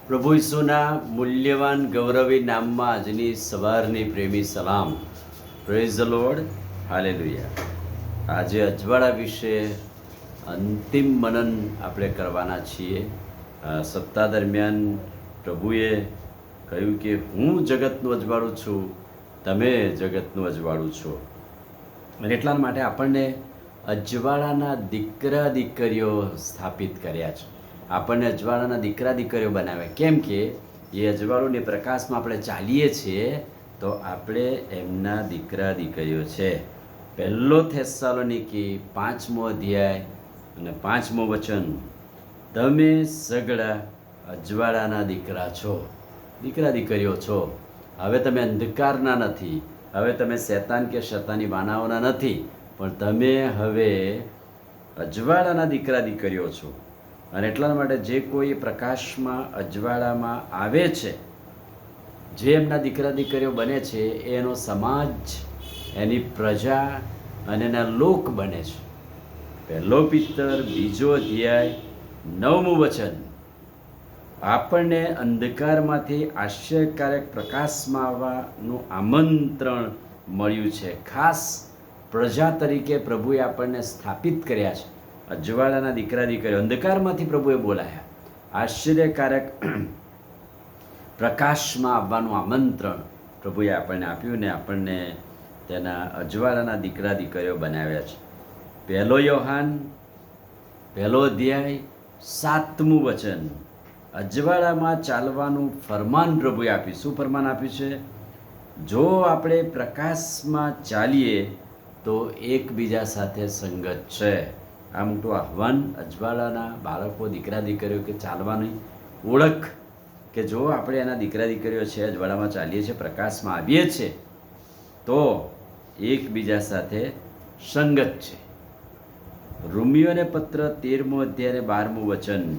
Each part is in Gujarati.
પ્રભુ ઈસુના મૂલ્યવાન ગૌરવી નામમાં આજની સવારની પ્રેમી સલામ. Praise the lord, hallelujah. આજે અજવાળા વિશે અંતિમ મનન આપણે કરવાના છીએ. સપ્તાહ દરમિયાન પ્રભુએ કહ્યું કે હું જગતનું અજવાળું છું, તમે જગતનું અજવાળું છો. અને એટલા માટે આપણને અજવાળાના દીકરા દીકરીઓ સ્થાપિત કર્યા છે. આપણને અજવાળાના દીકરા દીકરીઓ બનાવ્યા. કેમ કે એ અજવાળુની પ્રકાશમાં આપણે ચાલીએ છીએ તો આપણે એમના દીકરા દીકરીઓ છે. પહેલો થેસ્સાલોનિકી 5મો અધ્યાય અને 5મું વચન, તમે સગળા અજવાળાના દીકરા છો, દીકરા દીકરીઓ છો. હવે તમે અંધકારના નથી, હવે તમે શેતાન કે શેતાની વાનાઓના નથી, પણ તમે હવે અજવાળાના દીકરા દીકરીઓ છો. અને એટલા માટે જે કોઈ પ્રકાશમાં અજવાળામાં આવે છે, જે એમના દીકરા દીકરીઓ બને છે, એનો સમાજ, એની પ્રજા અને એના લોક બને છે. પહેલો પિત્તર 2 અધ્યાય 9મું વચન, આપણને અંધકારમાંથી આશ્ચર્યકારક પ્રકાશમાં આવવાનું આમંત્રણ મળ્યું છે. ખાસ પ્રજા તરીકે પ્રભુએ આપણને સ્થાપિત કર્યા છે. અજવાળાના દીકરા દીકરીઓ અંધકારમાંથી પ્રભુએ બોલાયા. આશ્ચર્યકારક પ્રકાશમાં આવવાનું આમંત્રણ પ્રભુએ આપણને આપ્યું ને આપણને તેના અજવાળાના દીકરા દીકરીઓ બનાવ્યા છે. 1 યોહાન 1 અધ્યાય 7મું વચન, અજવાળામાં ચાલવાનું ફરમાન પ્રભુએ આપ્યું. શું ફરમાન આપ્યું છે? જો આપણે પ્રકાશમાં ચાલીએ તો એકબીજા સાથે સંગત છે. આ મોટું આહ્વાન અજવાળાના બાળકો, દીકરા દીકરીઓ કે ચાલવાની ઓળખ, કે જો આપણે એના દીકરા દીકરીઓ છે, અજવાળામાં ચાલીએ છીએ, પ્રકાશમાં આવીએ છીએ તો એકબીજા સાથે સંગત છે. રોમિયોને પત્ર 13મો અધ્યાય 12મું વચન,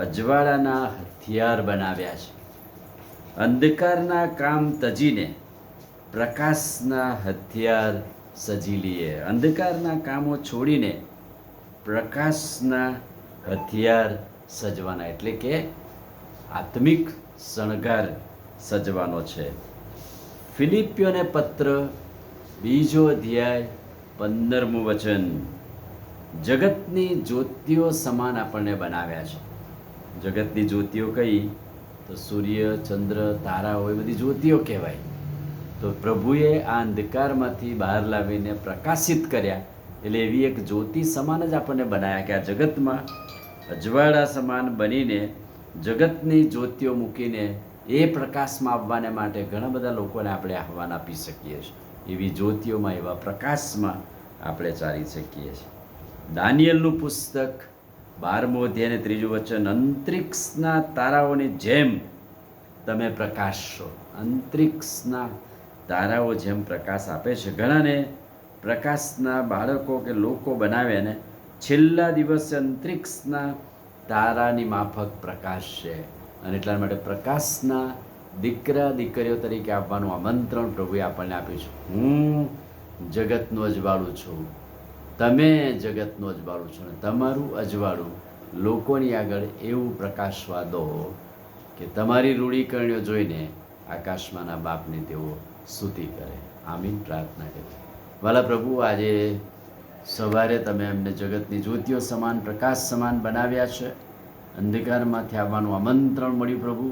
અજવાળાના હથિયાર બનાવ્યા છે. અંધકારના કામ તજીને પ્રકાશના હથિયાર સજી લઈએ. અંધકારના કામો છોડીને પ્રકાશના હથિયાર સજવાના, એટલે કે આત્મિક શણગાર સજવાનો છે. ફિલિપીઓને પત્ર 2 અધ્યાય 15મું વચન, જગતની જ્યોતિઓ સમાન આપણને બનાવ્યા છે. જગતની જ્યોતિઓ કઈ? તો સૂર્ય, ચંદ્ર, તારાઓ, એ બધી જ્યોતિઓ કહેવાય. તો પ્રભુએ આ અંધકારમાંથી બહાર લાવીને પ્રકાશિત કર્યા. એટલે એવી એક જ્યોતિ સમાન જ આપણને બનાવ્યા કે આ જગતમાં અજવાળા સમાન બનીને જગતની જ્યોતિઓ મૂકીને એ પ્રકાશમાં આવવાને માટે ઘણા બધા લોકોને આપણે આહ્વાન આપી શકીએ છીએ. એવી જ્યોતિઓમાં, એવા પ્રકાશમાં આપણે ચાલી શકીએ છીએ. દાનિયેલનું પુસ્તક 12મો અધ્યાય 3મું વચન, અંતરિક્ષના તારાઓની જેમ તમે પ્રકાશ છો. અંતરિક્ષના તારાઓ જેમ પ્રકાશ આપે છે. ઘણાને પ્રકાશના બાળકો કે લોકો બનાવ્યા ને છેલ્લા દિવસે અંતરિક્ષના તારાની માફક પ્રકાશ છે. અને એટલા માટે પ્રકાશના દીકરા દીકરીઓ તરીકે આપવાનું આમંત્રણ પ્રભુએ આપણને આપ્યું છે. હું જગતનું અજવાળું છું, તમે જગતનું અજવાળું છો, ને તમારું અજવાળું લોકોની આગળ એવું પ્રકાશવા દો કે તમારી રૂઢીકરણીઓ જોઈને આકાશમાંના બાપને તેઓ સ્તુતિ કરે. આમીન. પ્રાર્થના કરે. વાલા પ્રભુ, આજે સવારે તમે એમને જગતની જ્યોતિઓ સમાન, પ્રકાશ સમાન બનાવ્યા છે. અંધકારમાંથી આવવાનું આમંત્રણ મળ્યું પ્રભુ,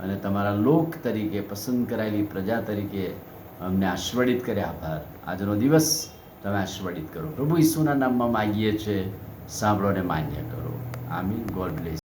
અને તમારા લોક તરીકે, પસંદ કરાયેલી પ્રજા તરીકે અમને આશીર્વાદિત કર્યા. આભાર. આજનો દિવસ તમે આશીર્વાદિત કરો. પ્રભુ ઈસુના નામમાં માગીએ છીએ, સાંભળો ને માન્ય કરો. આમીન. God bless.